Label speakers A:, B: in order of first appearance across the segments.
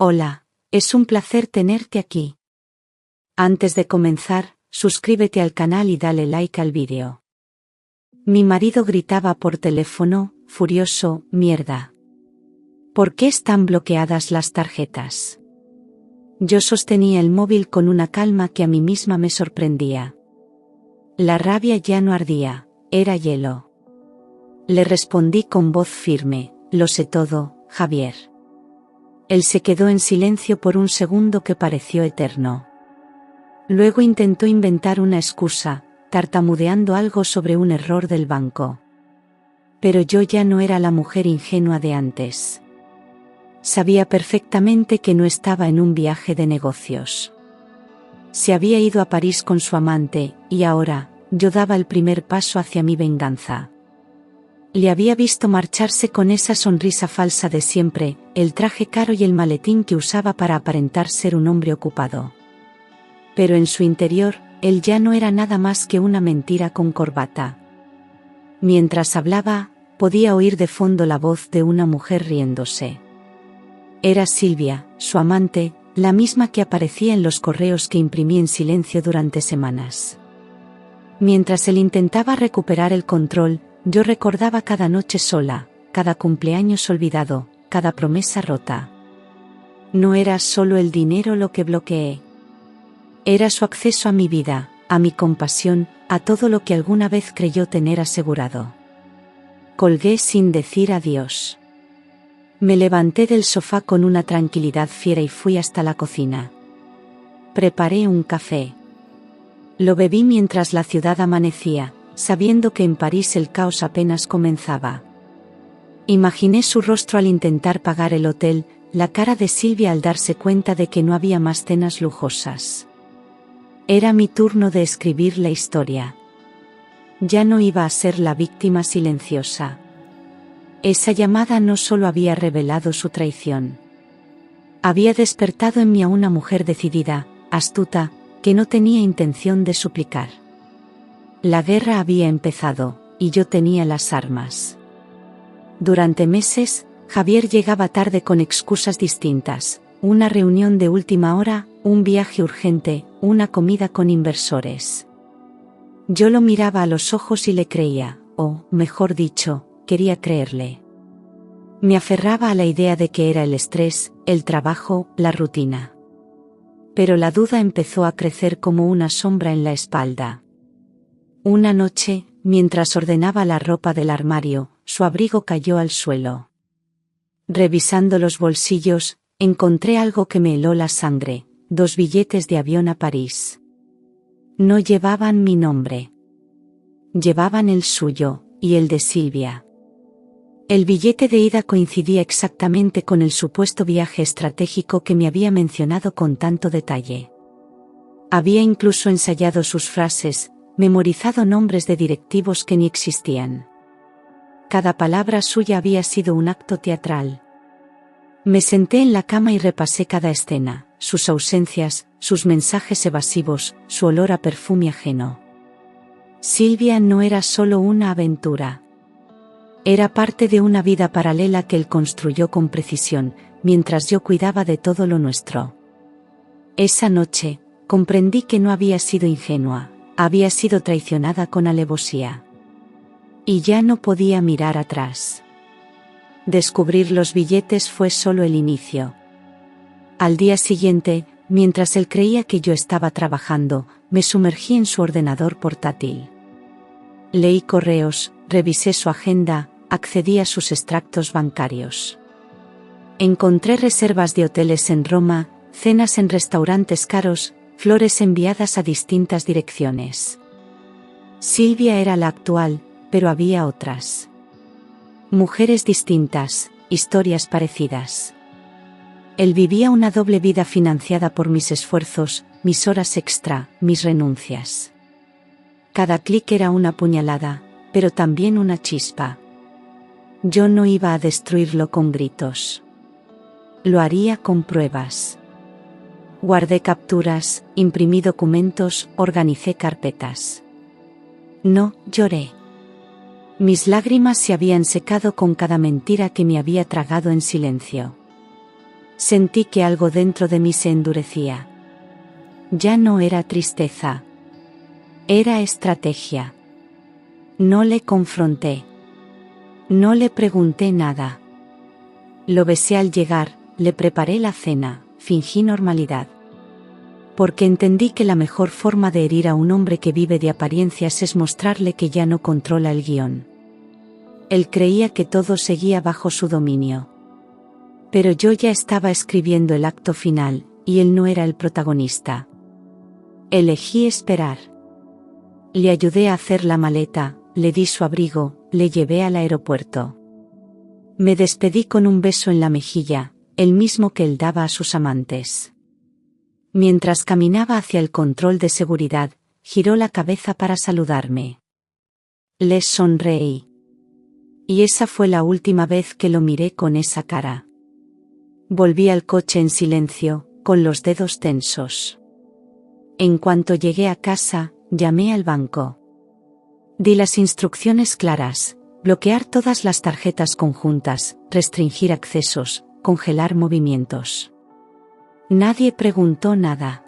A: Hola, es un placer tenerte aquí. Antes de comenzar, suscríbete al canal y dale like al vídeo. Mi marido gritaba por teléfono, furioso: mierda. ¿Por qué están bloqueadas las tarjetas? Yo sostenía el móvil con una calma que a mí misma me sorprendía. La rabia ya no ardía, era hielo. Le respondí con voz firme: lo sé todo, Javier. Él se quedó en silencio por un segundo que pareció eterno. Luego intentó inventar una excusa, tartamudeando algo sobre un error del banco. Pero yo ya no era la mujer ingenua de antes. Sabía perfectamente que no estaba en un viaje de negocios. Se había ido a París con su amante, y ahora, yo daba el primer paso hacia mi venganza. Le había visto marcharse con esa sonrisa falsa de siempre, el traje caro y el maletín que usaba para aparentar ser un hombre ocupado. Pero en su interior, él ya no era nada más que una mentira con corbata. Mientras hablaba, podía oír de fondo la voz de una mujer riéndose. Era Silvia, su amante, la misma que aparecía en los correos que imprimí en silencio durante semanas. Mientras él intentaba recuperar el control, yo recordaba cada noche sola, cada cumpleaños olvidado, cada promesa rota. No era solo el dinero lo que bloqueé. Era su acceso a mi vida, a mi compasión, a todo lo que alguna vez creyó tener asegurado. Colgué sin decir adiós. Me levanté del sofá con una tranquilidad fiera y fui hasta la cocina. Preparé un café. Lo bebí mientras la ciudad amanecía, sabiendo que en París el caos apenas comenzaba. Imaginé su rostro al intentar pagar el hotel, la cara de Silvia al darse cuenta de que no había más cenas lujosas. Era mi turno de escribir la historia. Ya no iba a ser la víctima silenciosa. Esa llamada no solo había revelado su traición. Había despertado en mí a una mujer decidida, astuta, que no tenía intención de suplicar. La guerra había empezado, y yo tenía las armas. Durante meses, Javier llegaba tarde con excusas distintas: una reunión de última hora, un viaje urgente, una comida con inversores. Yo lo miraba a los ojos y le creía, o, mejor dicho, quería creerle. Me aferraba a la idea de que era el estrés, el trabajo, la rutina. Pero la duda empezó a crecer como una sombra en la espalda. Una noche, mientras ordenaba la ropa del armario, su abrigo cayó al suelo. Revisando los bolsillos, encontré algo que me heló la sangre: 2 billetes de avión a París. No llevaban mi nombre. Llevaban el suyo, y el de Silvia. El billete de ida coincidía exactamente con el supuesto viaje estratégico que me había mencionado con tanto detalle. Había incluso ensayado sus frases, memorizado nombres de directivos que ni existían. Cada palabra suya había sido un acto teatral. Me senté en la cama y repasé cada escena: sus ausencias, sus mensajes evasivos, su olor a perfume ajeno. Silvia no era solo una aventura. Era parte de una vida paralela que él construyó con precisión, mientras yo cuidaba de todo lo nuestro. Esa noche, comprendí que no había sido ingenua, había sido traicionada con alevosía. Y ya no podía mirar atrás. Descubrir los billetes fue solo el inicio. Al día siguiente, mientras él creía que yo estaba trabajando, me sumergí en su ordenador portátil. Leí correos, revisé su agenda, accedí a sus extractos bancarios. Encontré reservas de hoteles en Roma, cenas en restaurantes caros, flores enviadas a distintas direcciones. Silvia era la actual, pero había otras. Mujeres distintas, historias parecidas. Él vivía una doble vida financiada por mis esfuerzos, mis horas extra, mis renuncias. Cada clic era una puñalada, pero también una chispa. Yo no iba a destruirlo con gritos. Lo haría con pruebas. Guardé capturas, imprimí documentos, organicé carpetas. No lloré. Mis lágrimas se habían secado con cada mentira que me había tragado en silencio. Sentí que algo dentro de mí se endurecía. Ya no era tristeza. Era estrategia. No le confronté. No le pregunté nada. Lo besé al llegar, le preparé la cena, fingí normalidad. Porque entendí que la mejor forma de herir a un hombre que vive de apariencias es mostrarle que ya no controla el guión. Él creía que todo seguía bajo su dominio. Pero yo ya estaba escribiendo el acto final, y él no era el protagonista. Elegí esperar. Le ayudé a hacer la maleta, le di su abrigo, le llevé al aeropuerto. Me despedí con un beso en la mejilla, el mismo que él daba a sus amantes. Mientras caminaba hacia el control de seguridad, giró la cabeza para saludarme. Les sonreí. Y esa fue la última vez que lo miré con esa cara. Volví al coche en silencio, con los dedos tensos. En cuanto llegué a casa, llamé al banco. Di las instrucciones claras: bloquear todas las tarjetas conjuntas, restringir accesos, congelar movimientos. Nadie preguntó nada.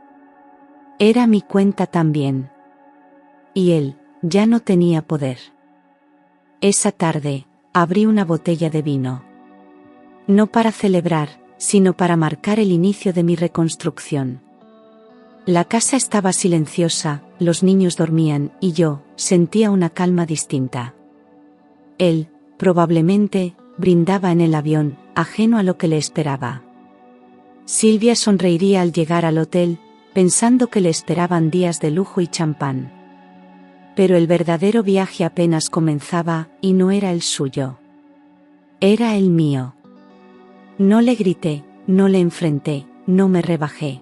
A: Era mi cuenta también. Y él, ya no tenía poder. Esa tarde, abrí una botella de vino. No para celebrar, sino para marcar el inicio de mi reconstrucción. La casa estaba silenciosa, los niños dormían, y yo sentía una calma distinta. Él, probablemente, brindaba en el avión, ajeno a lo que le esperaba. Silvia sonreiría al llegar al hotel, pensando que le esperaban días de lujo y champán. Pero el verdadero viaje apenas comenzaba, y no era el suyo. Era el mío. No le grité, no le enfrenté, no me rebajé.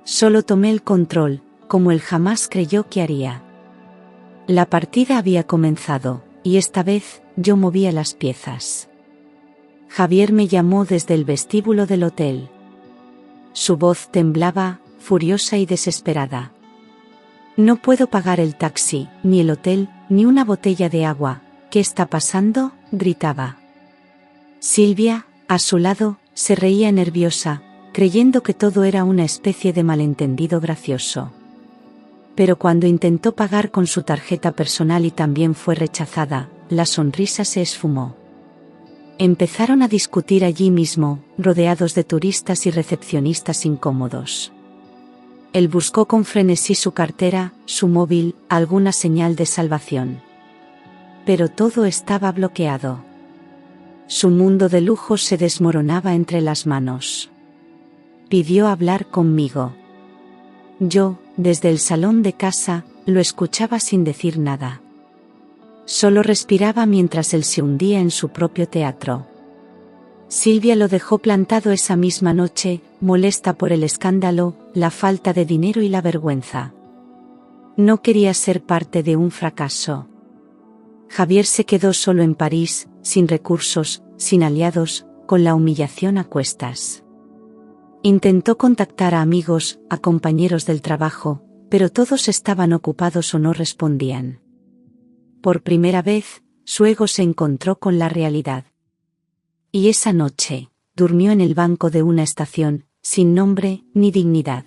A: Solo tomé el control, como él jamás creyó que haría. La partida había comenzado, y esta vez, yo movía las piezas. Javier me llamó desde el vestíbulo del hotel. Su voz temblaba, furiosa y desesperada. No puedo pagar el taxi, ni el hotel, ni una botella de agua. ¿Qué está pasando?, gritaba. Silvia, a su lado, se reía nerviosa, creyendo que todo era una especie de malentendido gracioso. Pero cuando intentó pagar con su tarjeta personal y también fue rechazada, la sonrisa se esfumó. Empezaron a discutir allí mismo, rodeados de turistas y recepcionistas incómodos. Él buscó con frenesí su cartera, su móvil, alguna señal de salvación. Pero todo estaba bloqueado. Su mundo de lujo se desmoronaba entre las manos. Pidió hablar conmigo. Yo, desde el salón de casa, lo escuchaba sin decir nada. Solo respiraba mientras él se hundía en su propio teatro. Silvia lo dejó plantado esa misma noche, molesta por el escándalo, la falta de dinero y la vergüenza. No quería ser parte de un fracaso. Javier se quedó solo en París, sin recursos, sin aliados, con la humillación a cuestas. Intentó contactar a amigos, a compañeros del trabajo, pero todos estaban ocupados o no respondían. Por primera vez, su ego se encontró con la realidad. Y esa noche, durmió en el banco de una estación, sin nombre ni dignidad.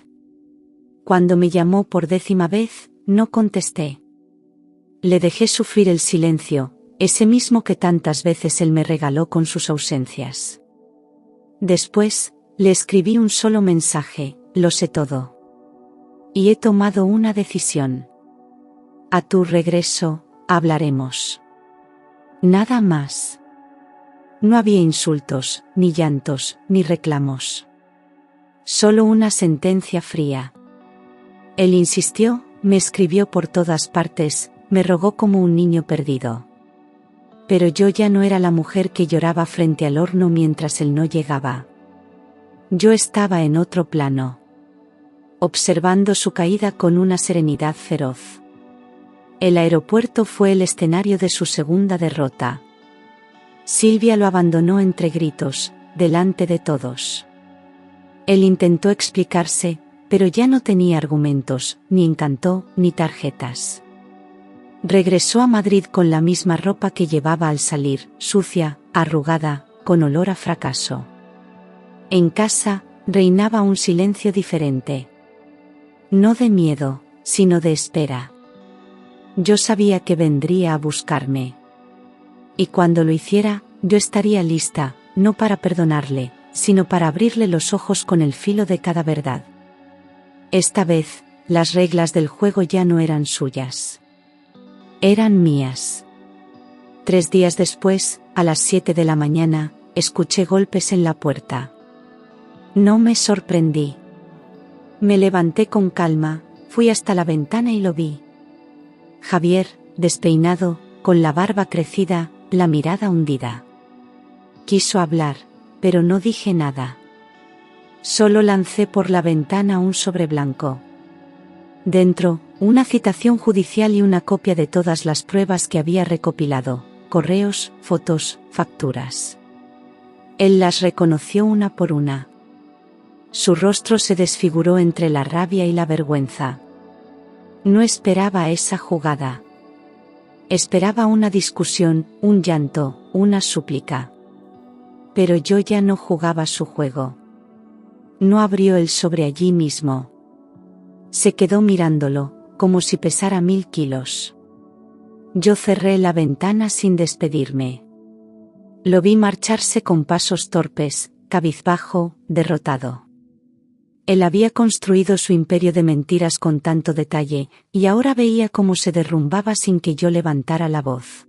A: Cuando me llamó por 10ª vez, no contesté. Le dejé sufrir el silencio, ese mismo que tantas veces él me regaló con sus ausencias. Después, le escribí un solo mensaje: lo sé todo. Y he tomado una decisión. A tu regreso, hablaremos. Nada más. No había insultos, ni llantos, ni reclamos. Solo una sentencia fría. Él insistió, me escribió por todas partes, me rogó como un niño perdido. Pero yo ya no era la mujer que lloraba frente al horno mientras él no llegaba. Yo estaba en otro plano, observando su caída con una serenidad feroz. El aeropuerto fue el escenario de su segunda derrota. Silvia lo abandonó entre gritos, delante de todos. Él intentó explicarse, pero ya no tenía argumentos, ni encanto, ni tarjetas. Regresó a Madrid con la misma ropa que llevaba al salir, sucia, arrugada, con olor a fracaso. En casa, reinaba un silencio diferente. No de miedo, sino de espera. Yo sabía que vendría a buscarme. Y cuando lo hiciera, yo estaría lista, no para perdonarle, sino para abrirle los ojos con el filo de cada verdad. Esta vez, las reglas del juego ya no eran suyas. Eran mías. 3 días después, a las 7 de la mañana, escuché golpes en la puerta. No me sorprendí. Me levanté con calma, fui hasta la ventana y lo vi. Javier, despeinado, con la barba crecida, la mirada hundida. Quiso hablar, pero no dije nada. Solo lancé por la ventana un sobre blanco. Dentro, una citación judicial y una copia de todas las pruebas que había recopilado, correos, fotos, facturas. Él las reconoció una por una. Su rostro se desfiguró entre la rabia y la vergüenza. No esperaba esa jugada. Esperaba una discusión, un llanto, una súplica. Pero yo ya no jugaba su juego. No abrió el sobre allí mismo. Se quedó mirándolo, como si pesara 1000 kilos. Yo cerré la ventana sin despedirme. Lo vi marcharse con pasos torpes, cabizbajo, derrotado. Él había construido su imperio de mentiras con tanto detalle, y ahora veía cómo se derrumbaba sin que yo levantara la voz.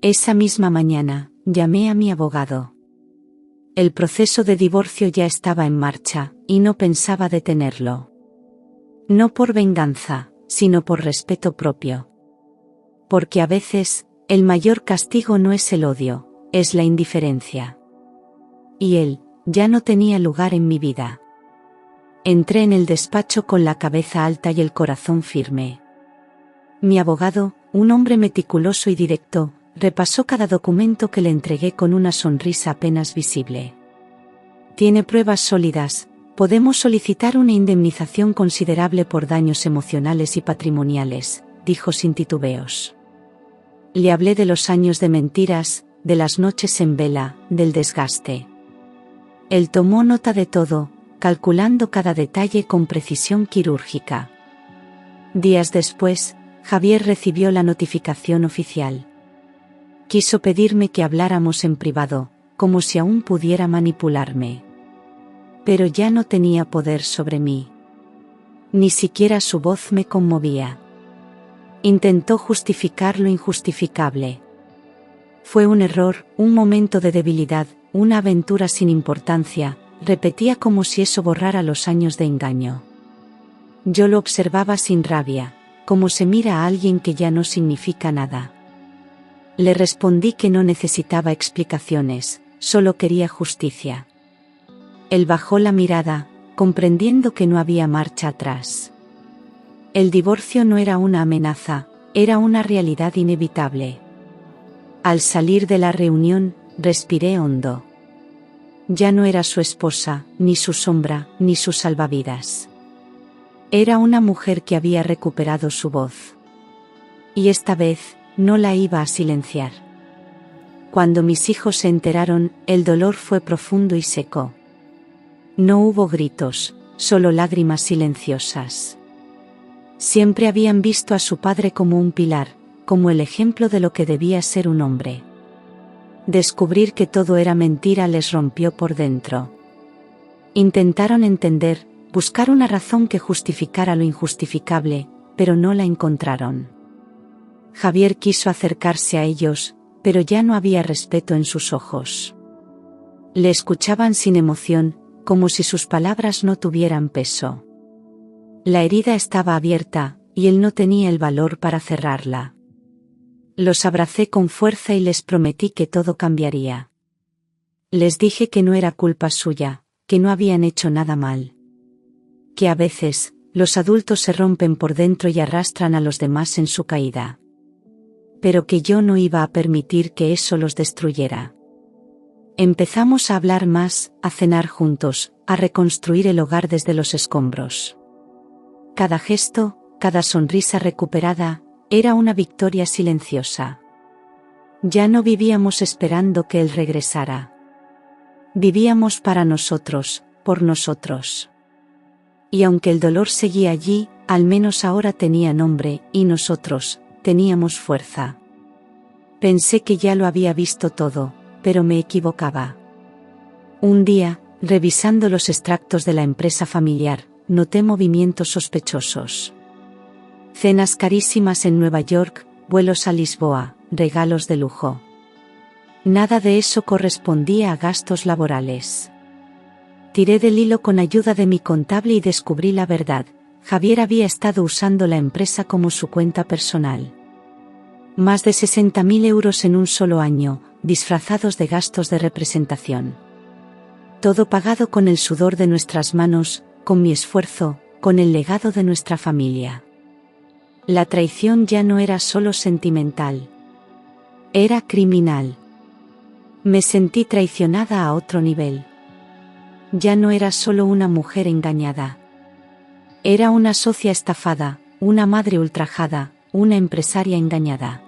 A: Esa misma mañana, llamé a mi abogado. El proceso de divorcio ya estaba en marcha, y no pensaba detenerlo. No por venganza, sino por respeto propio. Porque a veces, el mayor castigo no es el odio, es la indiferencia. Y él, ya no tenía lugar en mi vida. Entré en el despacho con la cabeza alta y el corazón firme. Mi abogado, un hombre meticuloso y directo, repasó cada documento que le entregué con una sonrisa apenas visible. Tiene pruebas sólidas, podemos solicitar una indemnización considerable por daños emocionales y patrimoniales, dijo sin titubeos. Le hablé de los años de mentiras, de las noches en vela, del desgaste. Él tomó nota de todo, calculando cada detalle con precisión quirúrgica. Días después, Javier recibió la notificación oficial. Quiso pedirme que habláramos en privado, como si aún pudiera manipularme. Pero ya no tenía poder sobre mí. Ni siquiera su voz me conmovía. Intentó justificar lo injustificable. Fue un error, un momento de debilidad, una aventura sin importancia, repetía como si eso borrara los años de engaño. Yo lo observaba sin rabia, como se mira a alguien que ya no significa nada. Le respondí que no necesitaba explicaciones, solo quería justicia. Él bajó la mirada, comprendiendo que no había marcha atrás. El divorcio no era una amenaza, era una realidad inevitable. Al salir de la reunión, respiré hondo. Ya no era su esposa, ni su sombra, ni su salvavidas. Era una mujer que había recuperado su voz. Y esta vez, no la iba a silenciar. Cuando mis hijos se enteraron, el dolor fue profundo y seco. No hubo gritos, solo lágrimas silenciosas. Siempre habían visto a su padre como un pilar, como el ejemplo de lo que debía ser un hombre. Descubrir que todo era mentira les rompió por dentro. Intentaron entender, buscar una razón que justificara lo injustificable, pero no la encontraron. Javier quiso acercarse a ellos, pero ya no había respeto en sus ojos. Le escuchaban sin emoción, como si sus palabras no tuvieran peso. La herida estaba abierta, y él no tenía el valor para cerrarla. Los abracé con fuerza y les prometí que todo cambiaría. Les dije que no era culpa suya, que no habían hecho nada mal. Que a veces, los adultos se rompen por dentro y arrastran a los demás en su caída. Pero que yo no iba a permitir que eso los destruyera. Empezamos a hablar más, a cenar juntos, a reconstruir el hogar desde los escombros. Cada gesto, cada sonrisa recuperada, era una victoria silenciosa. Ya no vivíamos esperando que él regresara. Vivíamos para nosotros, por nosotros. Y aunque el dolor seguía allí, al menos ahora tenía nombre, y nosotros, teníamos fuerza. Pensé que ya lo había visto todo, pero me equivocaba. Un día, revisando los extractos de la empresa familiar, noté movimientos sospechosos. Cenas carísimas en Nueva York, vuelos a Lisboa, regalos de lujo. Nada de eso correspondía a gastos laborales. Tiré del hilo con ayuda de mi contable y descubrí la verdad. Javier había estado usando la empresa como su cuenta personal. Más de 60.000 euros en un solo año, disfrazados de gastos de representación. Todo pagado con el sudor de nuestras manos, con mi esfuerzo, con el legado de nuestra familia. La traición ya no era solo sentimental. Era criminal. Me sentí traicionada a otro nivel. Ya no era solo una mujer engañada. Era una socia estafada, una madre ultrajada, una empresaria engañada.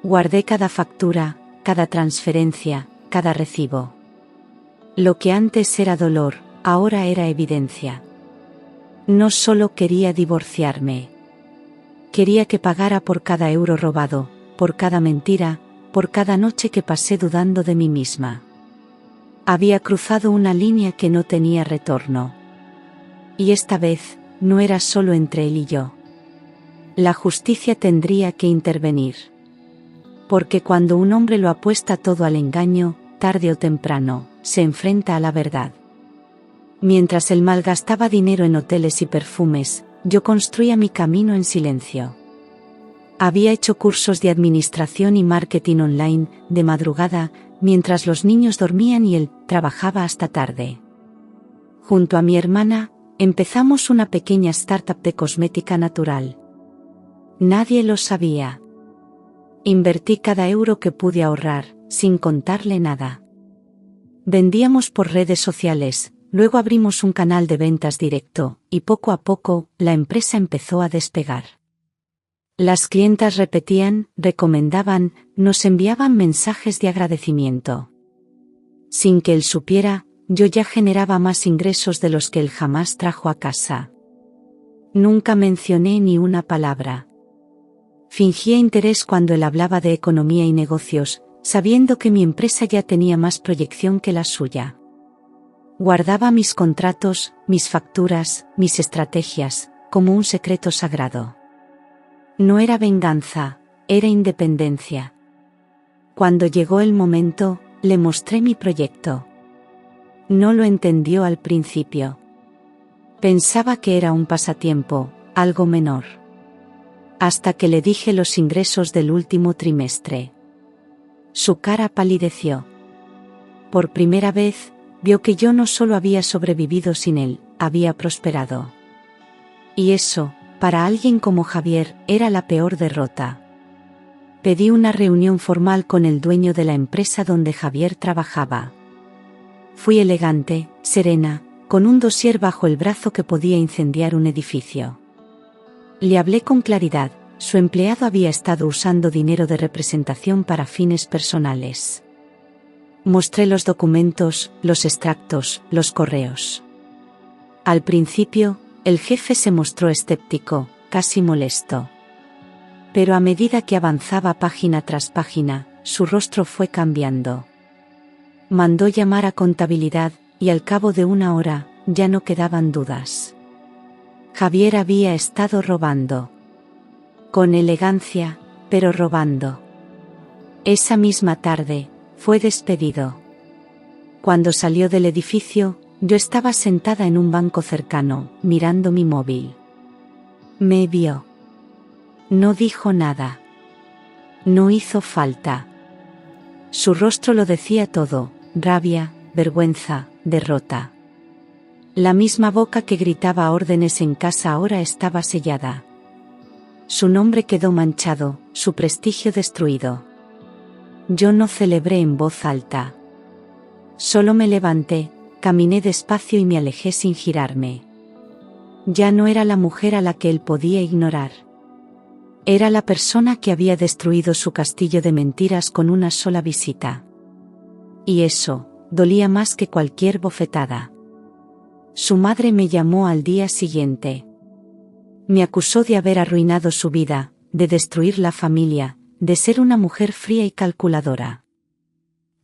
A: Guardé cada factura, cada transferencia, cada recibo. Lo que antes era dolor, ahora era evidencia. No solo quería divorciarme. Quería que pagara por cada euro robado, por cada mentira, por cada noche que pasé dudando de mí misma. Había cruzado una línea que no tenía retorno. Y esta vez, no era solo entre él y yo. La justicia tendría que intervenir. Porque cuando un hombre lo apuesta todo al engaño, tarde o temprano, se enfrenta a la verdad. Mientras él malgastaba dinero en hoteles y perfumes, yo construía mi camino en silencio. Había hecho cursos de administración y marketing online, de madrugada, mientras los niños dormían y él trabajaba hasta tarde. Junto a mi hermana, empezamos una pequeña startup de cosmética natural. Nadie lo sabía. Invertí cada euro que pude ahorrar, sin contarle nada. Vendíamos por redes sociales, luego abrimos un canal de ventas directo, y poco a poco, la empresa empezó a despegar. Las clientas repetían, recomendaban, nos enviaban mensajes de agradecimiento. Sin que él supiera, yo ya generaba más ingresos de los que él jamás trajo a casa. Nunca mencioné ni una palabra. Fingía interés cuando él hablaba de economía y negocios, sabiendo que mi empresa ya tenía más proyección que la suya. Guardaba mis contratos, mis facturas, mis estrategias, como un secreto sagrado. No era venganza, era independencia. Cuando llegó el momento, le mostré mi proyecto. No lo entendió al principio. Pensaba que era un pasatiempo, algo menor. Hasta que le dije los ingresos del último trimestre. Su cara palideció. Por primera vez, vio que yo no solo había sobrevivido sin él, había prosperado. Y eso, para alguien como Javier, era la peor derrota. Pedí una reunión formal con el dueño de la empresa donde Javier trabajaba. Fui elegante, serena, con un dossier bajo el brazo que podía incendiar un edificio. Le hablé con claridad, su empleado había estado usando dinero de representación para fines personales. Mostré los documentos, los extractos, los correos. Al principio, el jefe se mostró escéptico, casi molesto. Pero a medida que avanzaba página tras página, su rostro fue cambiando. Mandó llamar a contabilidad, y al cabo de una hora, ya no quedaban dudas. Javier había estado robando. Con elegancia, pero robando. Esa misma tarde, fue despedido. Cuando salió del edificio, yo estaba sentada en un banco cercano, mirando mi móvil. Me vio. No dijo nada. No hizo falta. Su rostro lo decía todo, rabia, vergüenza, derrota. La misma boca que gritaba órdenes en casa ahora estaba sellada. Su nombre quedó manchado, su prestigio destruido. Yo no celebré en voz alta. Solo me levanté, caminé despacio y me alejé sin girarme. Ya no era la mujer a la que él podía ignorar. Era la persona que había destruido su castillo de mentiras con una sola visita. Y eso, dolía más que cualquier bofetada. Su madre me llamó al día siguiente. Me acusó de haber arruinado su vida, de destruir la familia, de ser una mujer fría y calculadora.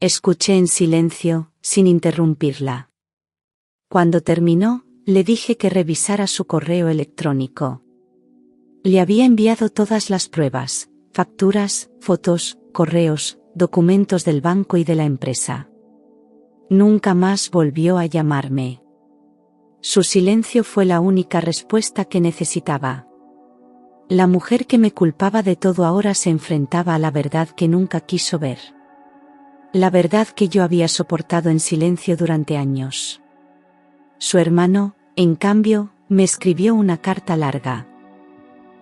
A: Escuché en silencio, sin interrumpirla. Cuando terminó, le dije que revisara su correo electrónico. Le había enviado todas las pruebas, facturas, fotos, correos, documentos del banco y de la empresa. Nunca más volvió a llamarme. Su silencio fue la única respuesta que necesitaba. La mujer que me culpaba de todo ahora se enfrentaba a la verdad que nunca quiso ver. La verdad que yo había soportado en silencio durante años. Su hermano, en cambio, me escribió una carta larga.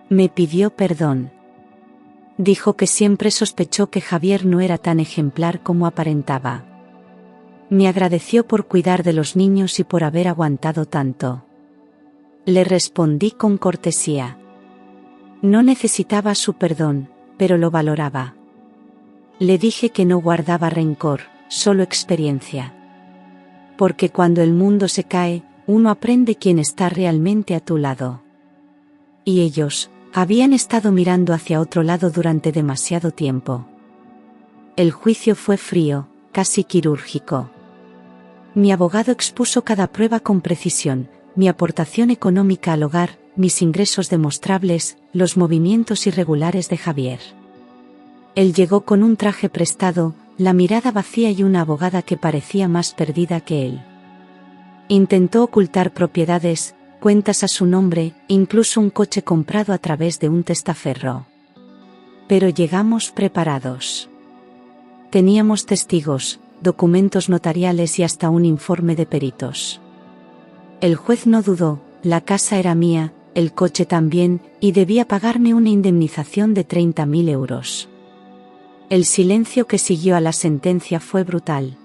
A: Me pidió perdón. Dijo que siempre sospechó que Javier no era tan ejemplar como aparentaba. Me agradeció por cuidar de los niños y por haber aguantado tanto. Le respondí con cortesía. No necesitaba su perdón, pero lo valoraba. Le dije que no guardaba rencor, solo experiencia. Porque cuando el mundo se cae, uno aprende quién está realmente a tu lado. Y ellos habían estado mirando hacia otro lado durante demasiado tiempo. El juicio fue frío, casi quirúrgico. Mi abogado expuso cada prueba con precisión, mi aportación económica al hogar, mis ingresos demostrables, los movimientos irregulares de Javier. Él llegó con un traje prestado, la mirada vacía y una abogada que parecía más perdida que él. Intentó ocultar propiedades, cuentas a su nombre, incluso un coche comprado a través de un testaferro. Pero llegamos preparados. Teníamos testigos, documentos notariales y hasta un informe de peritos. El juez no dudó, la casa era mía, el coche también, y debía pagarme una indemnización de 30.000 euros. El silencio que siguió a la sentencia fue brutal.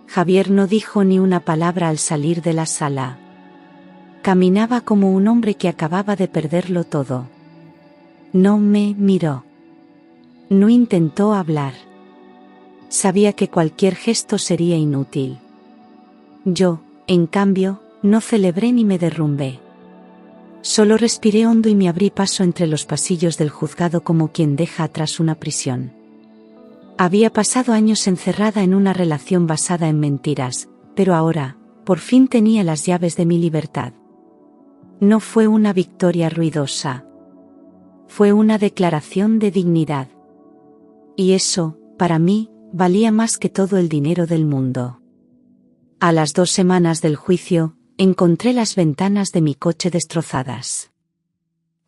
A: Javier no dijo ni una palabra al salir de la sala. Caminaba como un hombre que acababa de perderlo todo. No me miró. No intentó hablar. Sabía que cualquier gesto sería inútil. Yo, en cambio, no celebré ni me derrumbé. Solo respiré hondo y me abrí paso entre los pasillos del juzgado como quien deja atrás una prisión. Había pasado años encerrada en una relación basada en mentiras, pero ahora, por fin tenía las llaves de mi libertad. No fue una victoria ruidosa. Fue una declaración de dignidad. Y eso, para mí, valía más que todo el dinero del mundo. A las 2 semanas del juicio, encontré las ventanas de mi coche destrozadas.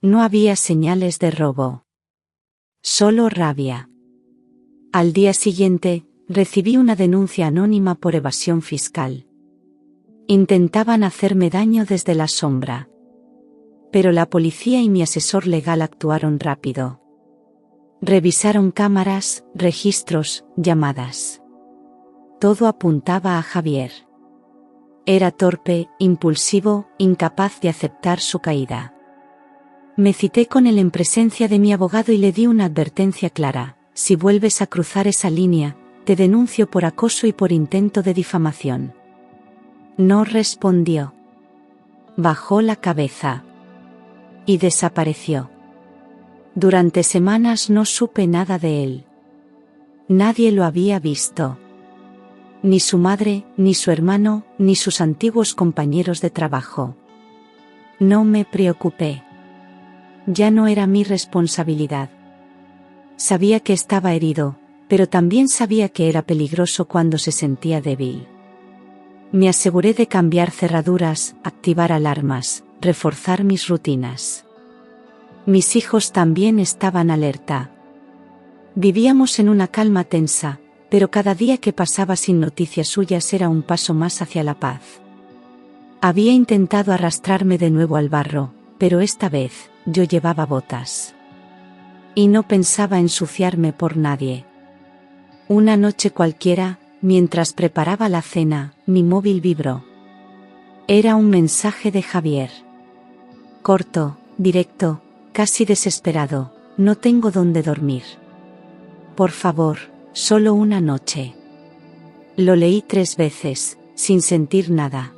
A: No había señales de robo. Solo rabia. Al día siguiente, recibí una denuncia anónima por evasión fiscal. Intentaban hacerme daño desde la sombra. Pero la policía y mi asesor legal actuaron rápido. Revisaron cámaras, registros, llamadas. Todo apuntaba a Javier. Era torpe, impulsivo, incapaz de aceptar su caída. Me cité con él en presencia de mi abogado y le di una advertencia clara: si vuelves a cruzar esa línea, te denuncio por acoso y por intento de difamación. No respondió. Bajó la cabeza. Y desapareció. Durante semanas no supe nada de él. Nadie lo había visto. Ni su madre, ni su hermano, ni sus antiguos compañeros de trabajo. No me preocupé. Ya no era mi responsabilidad. Sabía que estaba herido, pero también sabía que era peligroso cuando se sentía débil. Me aseguré de cambiar cerraduras, activar alarmas, reforzar mis rutinas. Mis hijos también estaban alerta. Vivíamos en una calma tensa, pero cada día que pasaba sin noticias suyas era un paso más hacia la paz. Había intentado arrastrarme de nuevo al barro, pero esta vez, yo llevaba botas. Y no pensaba ensuciarme por nadie. Una noche cualquiera, mientras preparaba la cena, mi móvil vibró. Era un mensaje de Javier. Corto, directo, casi desesperado: no tengo dónde dormir. Por favor, solo una noche. Lo leí 3 veces, sin sentir nada.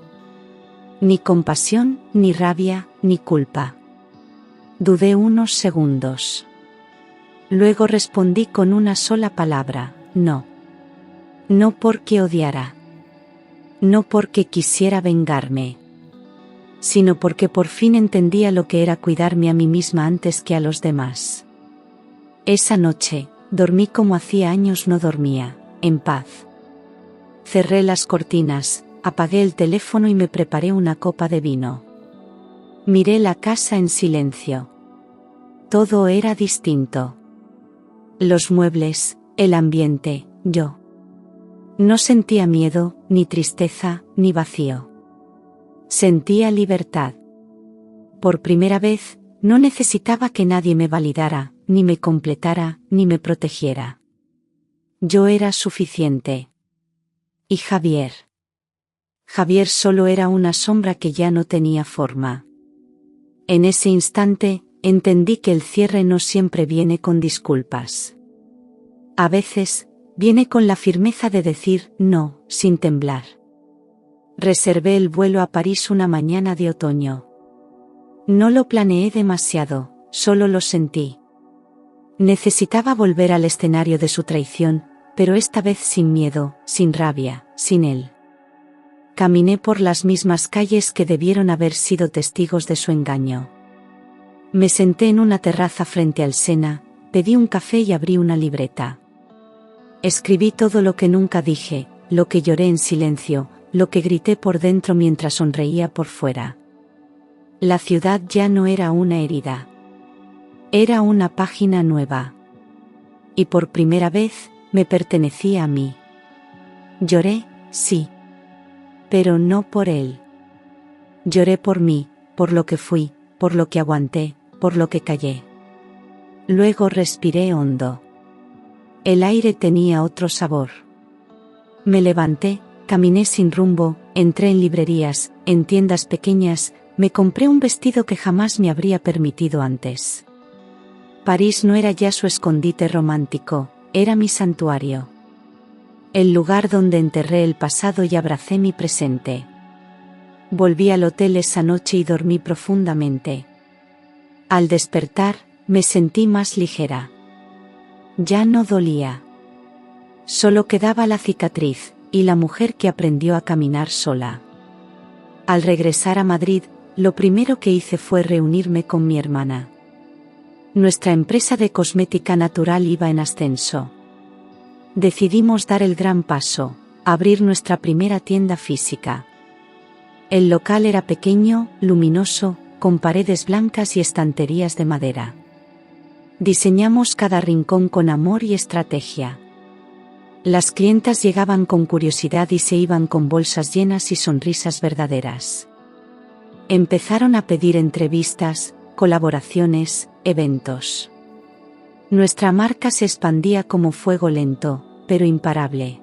A: Ni compasión, ni rabia, ni culpa. Dudé unos segundos. Luego respondí con una sola palabra: no. No porque odiara. No porque quisiera vengarme. Sino porque por fin entendía lo que era cuidarme a mí misma antes que a los demás. Esa noche, dormí como hacía años no dormía, en paz. Cerré las cortinas, apagué el teléfono y me preparé una copa de vino. Miré la casa en silencio. Todo era distinto. Los muebles, el ambiente, yo. No sentía miedo, ni tristeza, ni vacío. Sentía libertad. Por primera vez, no necesitaba que nadie me validara, ni me completara, ni me protegiera. Yo era suficiente. Y Javier. Javier solo era una sombra que ya no tenía forma. En ese instante, entendí que el cierre no siempre viene con disculpas. A veces, viene con la firmeza de decir no, sin temblar. Reservé el vuelo a París una mañana de otoño. No lo planeé demasiado, solo lo sentí. Necesitaba volver al escenario de su traición, pero esta vez sin miedo, sin rabia, sin él. Caminé por las mismas calles que debieron haber sido testigos de su engaño. Me senté en una terraza frente al Sena, pedí un café y abrí una libreta. Escribí todo lo que nunca dije, lo que lloré en silencio, lo que grité por dentro mientras sonreía por fuera. La ciudad ya no era una herida. Era una página nueva. Y por primera vez, me pertenecía a mí. Lloré, sí. Pero no por él. Lloré por mí, por lo que fui, por lo que aguanté, por lo que callé. Luego respiré hondo. El aire tenía otro sabor. Me levanté, caminé sin rumbo, entré en librerías, en tiendas pequeñas, me compré un vestido que jamás me habría permitido antes. París no era ya su escondite romántico, era mi santuario. El lugar donde enterré el pasado y abracé mi presente. Volví al hotel esa noche y dormí profundamente. Al despertar, me sentí más ligera. Ya no dolía. Solo quedaba la cicatriz, y la mujer que aprendió a caminar sola. Al regresar a Madrid, lo primero que hice fue reunirme con mi hermana. Nuestra empresa de cosmética natural iba en ascenso. Decidimos dar el gran paso, abrir nuestra primera tienda física. El local era pequeño, luminoso, con paredes blancas y estanterías de madera. Diseñamos cada rincón con amor y estrategia. Las clientas llegaban con curiosidad y se iban con bolsas llenas y sonrisas verdaderas. Empezaron a pedir entrevistas, colaboraciones, eventos. Nuestra marca se expandía como fuego lento, pero imparable.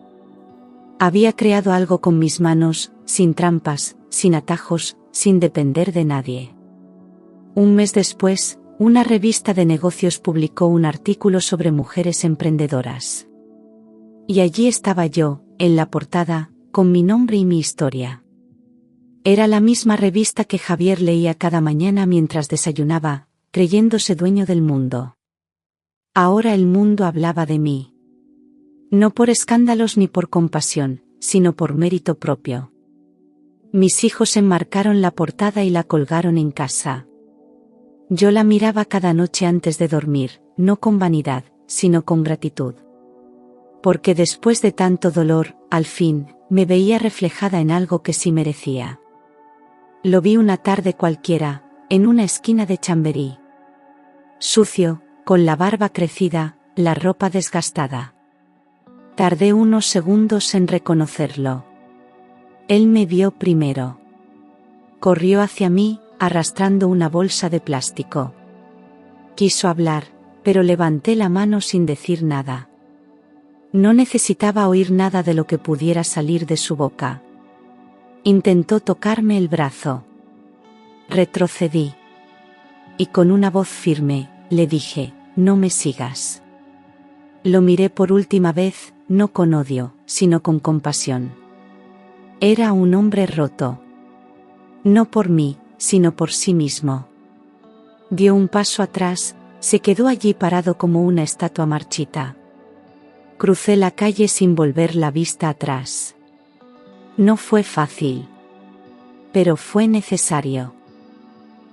A: Había creado algo con mis manos, sin trampas, sin atajos, sin depender de nadie. Un mes después, una revista de negocios publicó un artículo sobre mujeres emprendedoras. Y allí estaba yo, en la portada, con mi nombre y mi historia. Era la misma revista que Javier leía cada mañana mientras desayunaba, creyéndose dueño del mundo. Ahora el mundo hablaba de mí. No por escándalos ni por compasión, sino por mérito propio. Mis hijos enmarcaron la portada y la colgaron en casa. Yo la miraba cada noche antes de dormir, no con vanidad, sino con gratitud. Porque después de tanto dolor, al fin, me veía reflejada en algo que sí merecía. Lo vi una tarde cualquiera, en una esquina de Chamberí. Sucio, con la barba crecida, la ropa desgastada. Tardé unos segundos en reconocerlo. Él me vio primero. Corrió hacia mí, arrastrando una bolsa de plástico. Quiso hablar, pero levanté la mano sin decir nada. No necesitaba oír nada de lo que pudiera salir de su boca. Intentó tocarme el brazo. Retrocedí. Y con una voz firme, le dije: no me sigas. Lo miré por última vez, no con odio, sino con compasión. Era un hombre roto. No por mí, sino por sí mismo. Dio un paso atrás, se quedó allí parado como una estatua marchita. Crucé la calle sin volver la vista atrás. No fue fácil. Pero fue necesario.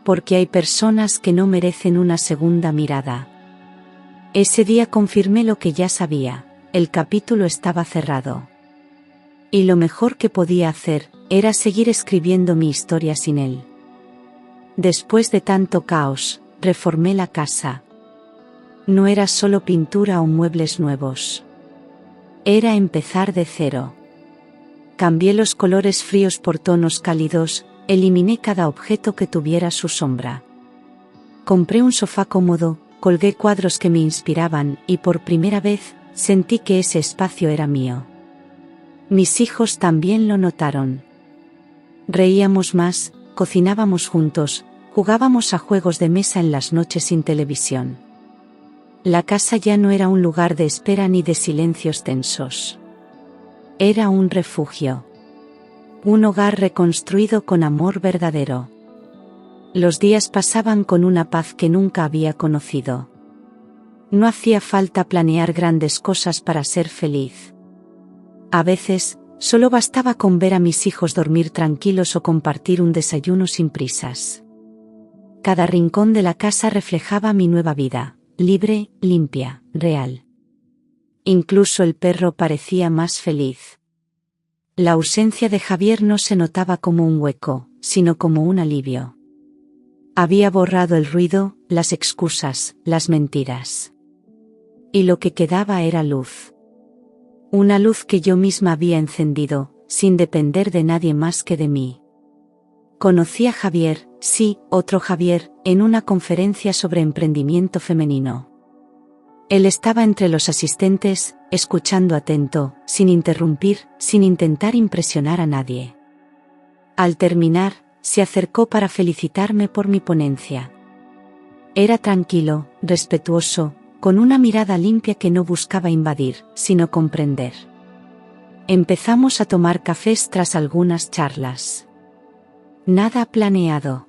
A: Porque hay personas que no merecen una segunda mirada. Ese día confirmé lo que ya sabía, el capítulo estaba cerrado. Y lo mejor que podía hacer, era seguir escribiendo mi historia sin él. Después de tanto caos, reformé la casa. No era solo pintura o muebles nuevos. Era empezar de cero. Cambié los colores fríos por tonos cálidos, eliminé cada objeto que tuviera su sombra. Compré un sofá cómodo, colgué cuadros que me inspiraban y por primera vez, sentí que ese espacio era mío. Mis hijos también lo notaron. Reíamos más, cocinábamos juntos, jugábamos a juegos de mesa en las noches sin televisión. La casa ya no era un lugar de espera ni de silencios tensos. Era un refugio. Un hogar reconstruido con amor verdadero. Los días pasaban con una paz que nunca había conocido. No hacía falta planear grandes cosas para ser feliz. A veces, solo bastaba con ver a mis hijos dormir tranquilos o compartir un desayuno sin prisas. Cada rincón de la casa reflejaba mi nueva vida, libre, limpia, real. Incluso el perro parecía más feliz. La ausencia de Javier no se notaba como un hueco, sino como un alivio. Había borrado el ruido, las excusas, las mentiras. Y lo que quedaba era luz. Una luz que yo misma había encendido, sin depender de nadie más que de mí. Conocí a Javier, sí, otro Javier, en una conferencia sobre emprendimiento femenino. Él estaba entre los asistentes, escuchando atento, sin interrumpir, sin intentar impresionar a nadie. Al terminar, se acercó para felicitarme por mi ponencia. Era tranquilo, respetuoso, con una mirada limpia que no buscaba invadir, sino comprender. Empezamos a tomar cafés tras algunas charlas. Nada planeado.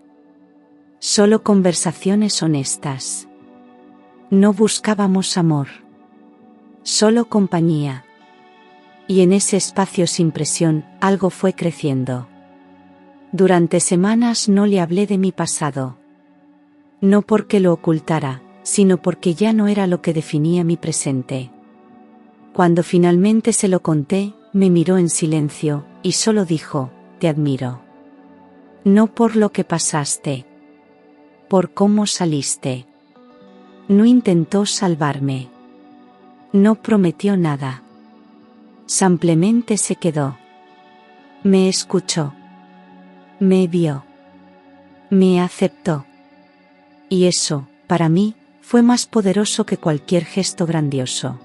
A: Solo conversaciones honestas. No buscábamos amor. Solo compañía. Y en ese espacio sin presión, algo fue creciendo. Durante semanas no le hablé de mi pasado. No porque lo ocultara, sino porque ya no era lo que definía mi presente. Cuando finalmente se lo conté, me miró en silencio, y solo dijo, te admiro. No por lo que pasaste. Por cómo saliste. No intentó salvarme. No prometió nada. Simplemente se quedó. Me escuchó. Me vio. Me aceptó. Y eso, para mí, fue más poderoso que cualquier gesto grandioso.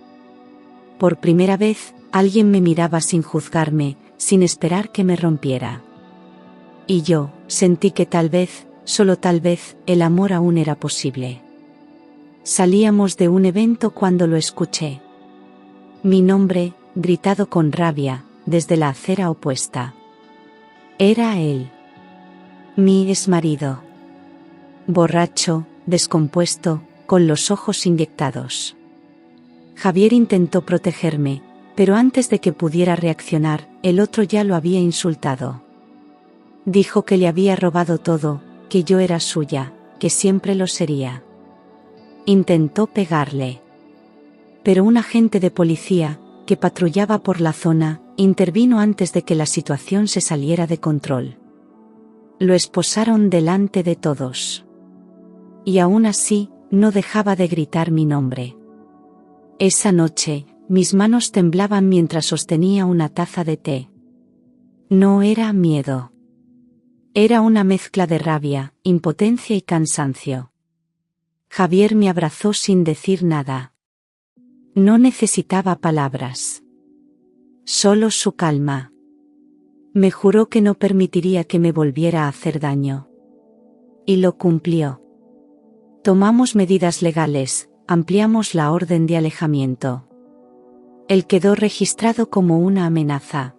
A: Por primera vez, alguien me miraba sin juzgarme, sin esperar que me rompiera. Y yo, sentí que tal vez, solo tal vez, el amor aún era posible. Salíamos de un evento cuando lo escuché. Mi nombre, gritado con rabia, desde la acera opuesta. Era él. Mi exmarido. Borracho, descompuesto, con los ojos inyectados. Javier intentó protegerme, pero antes de que pudiera reaccionar, el otro ya lo había insultado. Dijo que le había robado todo, que yo era suya, que siempre lo sería. Intentó pegarle. Pero un agente de policía, que patrullaba por la zona, intervino antes de que la situación se saliera de control. Lo esposaron delante de todos. Y aún así, no dejaba de gritar mi nombre. Esa noche, mis manos temblaban mientras sostenía una taza de té. No era miedo. Era una mezcla de rabia, impotencia y cansancio. Javier me abrazó sin decir nada. No necesitaba palabras. Solo su calma. Me juró que no permitiría que me volviera a hacer daño. Y lo cumplió. Tomamos medidas legales, ampliamos la orden de alejamiento. Él quedó registrado como una amenaza.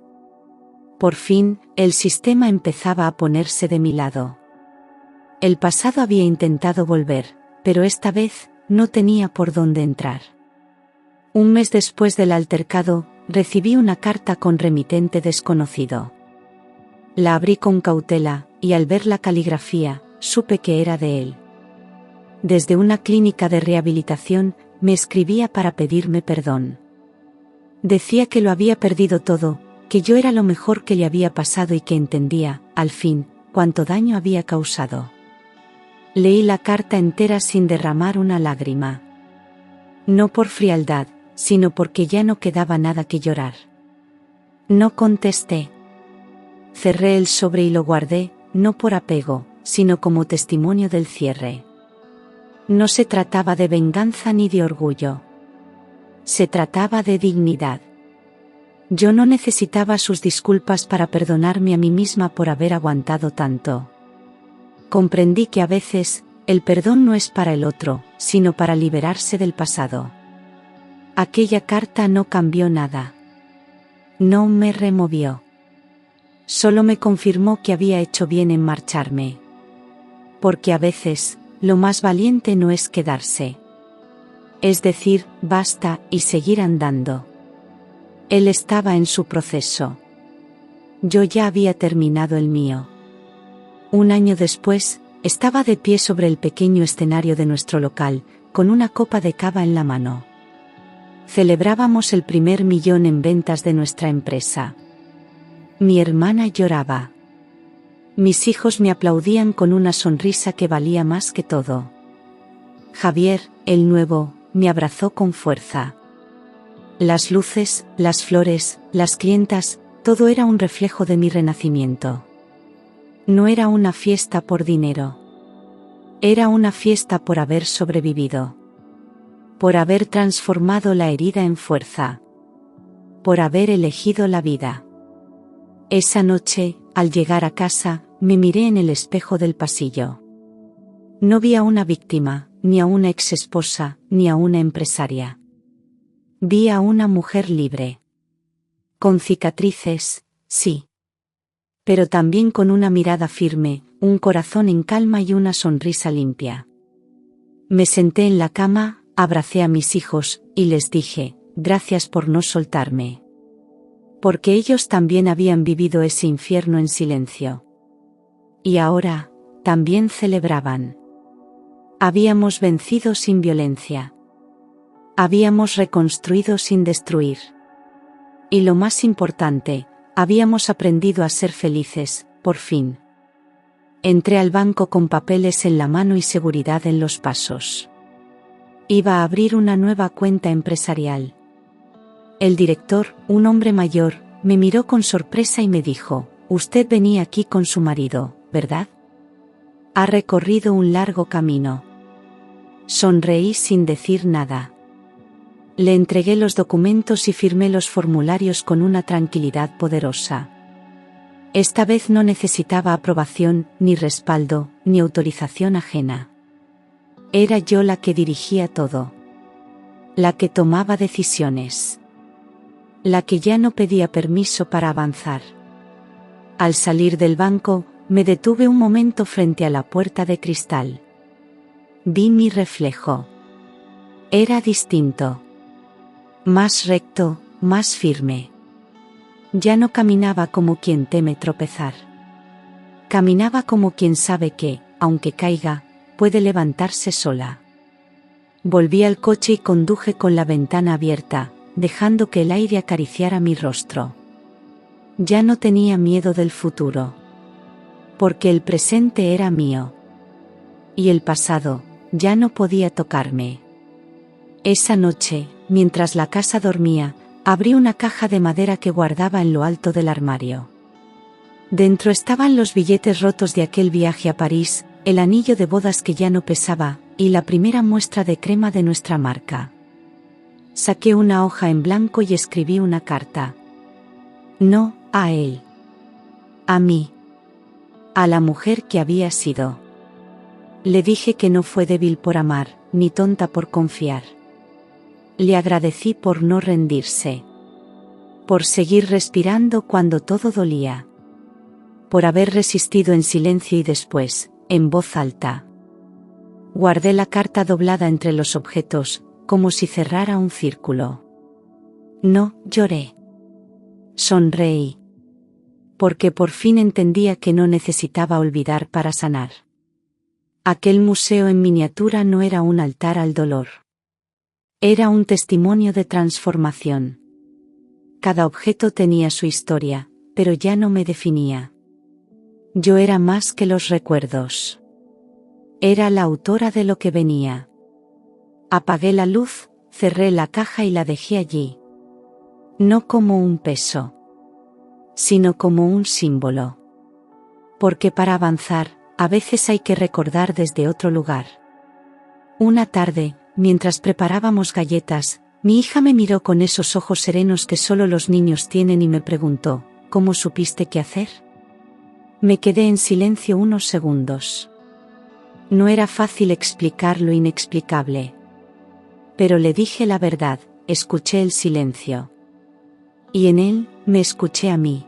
A: Por fin, el sistema empezaba a ponerse de mi lado. El pasado había intentado volver, pero esta vez, no tenía por dónde entrar. Un mes después del altercado, recibí una carta con remitente desconocido. La abrí con cautela, y al ver la caligrafía, supe que era de él. Desde una clínica de rehabilitación, me escribía para pedirme perdón. Decía que lo había perdido todo, que yo era lo mejor que le había pasado y que entendía, al fin, cuánto daño había causado. Leí la carta entera sin derramar una lágrima. No por frialdad, sino porque ya no quedaba nada que llorar. No contesté. Cerré el sobre y lo guardé, no por apego, sino como testimonio del cierre. No se trataba de venganza ni de orgullo. Se trataba de dignidad. Yo no necesitaba sus disculpas para perdonarme a mí misma por haber aguantado tanto. Comprendí que a veces, el perdón no es para el otro, sino para liberarse del pasado. Aquella carta no cambió nada. No me removió. Solo me confirmó que había hecho bien en marcharme. Porque a veces, lo más valiente no es quedarse. Es decir, basta y seguir andando. Él estaba en su proceso. Yo ya había terminado el mío. Un año después, estaba de pie sobre el pequeño escenario de nuestro local, con una copa de cava en la mano. Celebrábamos el primer millón en ventas de nuestra empresa. Mi hermana lloraba. Mis hijos me aplaudían con una sonrisa que valía más que todo. Javier, el nuevo, me abrazó con fuerza. Las luces, las flores, las clientas, todo era un reflejo de mi renacimiento. No era una fiesta por dinero. Era una fiesta por haber sobrevivido. Por haber transformado la herida en fuerza. Por haber elegido la vida. Esa noche, al llegar a casa, me miré en el espejo del pasillo. No vi a una víctima, ni a una exesposa, ni a una empresaria. Vi a una mujer libre. Con cicatrices, sí. Pero también con una mirada firme, un corazón en calma y una sonrisa limpia. Me senté en la cama, abracé a mis hijos, y les dije, gracias por no soltarme. Porque ellos también habían vivido ese infierno en silencio. Y ahora, también celebraban. Habíamos vencido sin violencia. Habíamos reconstruido sin destruir. Y lo más importante, habíamos aprendido a ser felices, por fin. Entré al banco con papeles en la mano y seguridad en los pasos. Iba a abrir una nueva cuenta empresarial. El director, un hombre mayor, me miró con sorpresa y me dijo, «Usted venía aquí con su marido, ¿verdad? Ha recorrido un largo camino». Sonreí sin decir nada. Le entregué los documentos y firmé los formularios con una tranquilidad poderosa. Esta vez no necesitaba aprobación, ni respaldo, ni autorización ajena. Era yo la que dirigía todo. La que tomaba decisiones. La que ya no pedía permiso para avanzar. Al salir del banco, me detuve un momento frente a la puerta de cristal. Vi mi reflejo. Era distinto. Más recto, más firme. Ya no caminaba como quien teme tropezar. Caminaba como quien sabe que, aunque caiga, puede levantarse sola. Volví al coche y conduje con la ventana abierta, dejando que el aire acariciara mi rostro. Ya no tenía miedo del futuro. Porque el presente era mío. Y el pasado, ya no podía tocarme. Esa noche, mientras la casa dormía, abrí una caja de madera que guardaba en lo alto del armario. Dentro estaban los billetes rotos de aquel viaje a París, el anillo de bodas que ya no pesaba, y la primera muestra de crema de nuestra marca. Saqué una hoja en blanco y escribí una carta. No, a él. A mí. A la mujer que había sido. Le dije que no fue débil por amar, ni tonta por confiar. Le agradecí por no rendirse. Por seguir respirando cuando todo dolía. Por haber resistido en silencio y después, en voz alta. Guardé la carta doblada entre los objetos, como si cerrara un círculo. No lloré. Sonreí. Porque por fin entendía que no necesitaba olvidar para sanar. Aquel museo en miniatura no era un altar al dolor. Era un testimonio de transformación. Cada objeto tenía su historia, pero ya no me definía. Yo era más que los recuerdos. Era la autora de lo que venía. Apagué la luz, cerré la caja y la dejé allí. No como un peso, sino como un símbolo. Porque para avanzar, a veces hay que recordar desde otro lugar. Una tarde, mientras preparábamos galletas, mi hija me miró con esos ojos serenos que solo los niños tienen y me preguntó, ¿cómo supiste qué hacer? Me quedé en silencio unos segundos. No era fácil explicar lo inexplicable. Pero le dije la verdad, escuché el silencio. Y en él, me escuché a mí.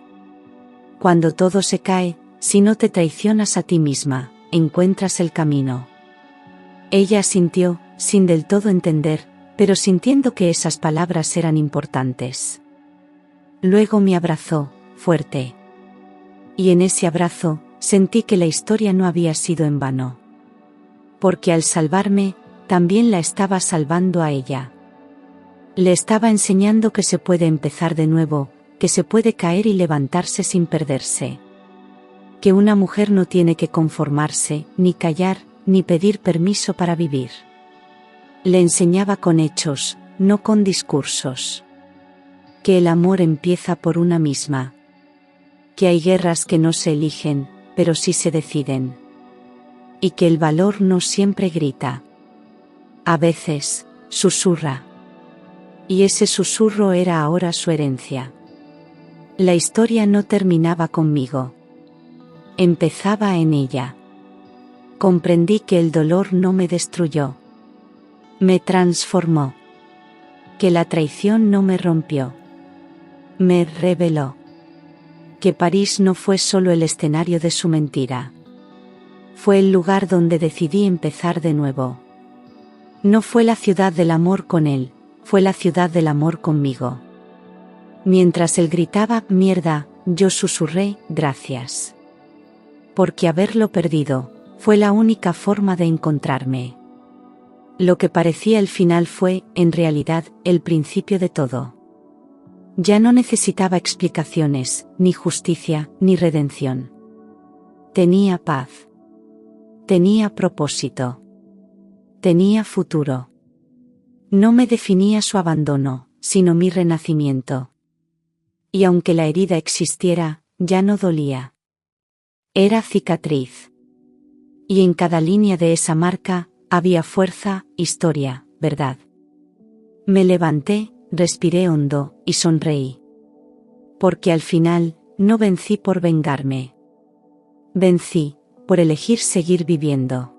A: Cuando todo se cae, si no te traicionas a ti misma, encuentras el camino. Ella asintió, sin del todo entender, pero sintiendo que esas palabras eran importantes. Luego me abrazó, fuerte. Y en ese abrazo, sentí que la historia no había sido en vano. Porque al salvarme, también la estaba salvando a ella. Le estaba enseñando que se puede empezar de nuevo, que se puede caer y levantarse sin perderse. Que una mujer no tiene que conformarse, ni callar, ni pedir permiso para vivir. Le enseñaba con hechos, no con discursos. Que el amor empieza por una misma. Que hay guerras que no se eligen, pero sí se deciden. Y que el valor no siempre grita. A veces, susurra. Y ese susurro era ahora su herencia. La historia no terminaba conmigo. Empezaba en ella. Comprendí que el dolor no me destruyó. Me transformó. Que la traición no me rompió. Me reveló. Que París no fue solo el escenario de su mentira. Fue el lugar donde decidí empezar de nuevo. No fue la ciudad del amor con él, fue la ciudad del amor conmigo. Mientras él gritaba, mierda, yo susurré, gracias. Porque haberlo perdido, fue la única forma de encontrarme. Lo que parecía el final fue, en realidad, el principio de todo. Ya no necesitaba explicaciones, ni justicia, ni redención. Tenía paz. Tenía propósito. Tenía futuro. No me definía su abandono, sino mi renacimiento. Y aunque la herida existiera, ya no dolía. Era cicatriz. Y en cada línea de esa marca, había fuerza, historia, verdad. Me levanté, respiré hondo, y sonreí. Porque al final, no vencí por vengarme. Vencí, por elegir seguir viviendo.